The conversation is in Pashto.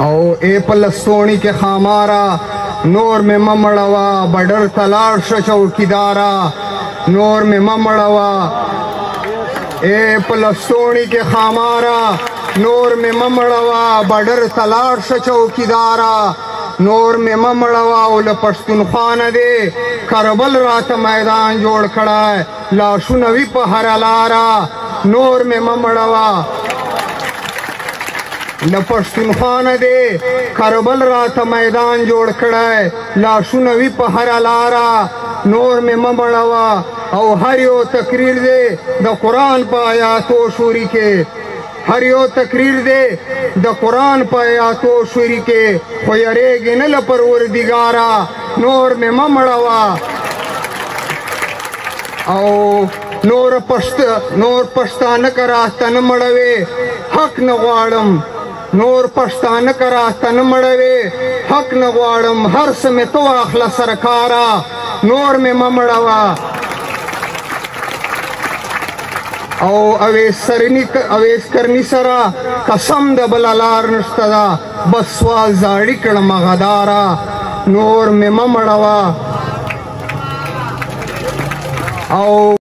او اے پلستونی کے خامارا نور میں ممڑوا بڈر تلار چوکیدارا نور میں ممڑوا اے پلستونی کے خامارا نور میں ممڑوا بڈر تلار چوکیدارا نور میں ممڑوا اول پښتونخوا نه دی کربل راته میدان جوړ کړی لاشونه وي په هره لاره نور میں ممڑوا له پښتونخوا نه دی کربل راته میدان جوړ کړی لاشونه وي په هره لاره نور میں ممڑوا او هر یو تقریر دی د قرآن په آیاتو شوري کې هر یو تقریر دی د قرآن په آیاتو شوري کې خو یریږي نه له پروردګاره نور مې مه مړوه او نور پښتانه که راته نه مړوې حق نه غواړم نور پښتانه که راته نه مړوې حق نه غواړم هر څه مې ته واخله سرکاره نور مې مه مړوه او اویس کرنی سره قسم د بله لار نشته ده بس سوال زاړي کړم غداره نور مې مه مړوه او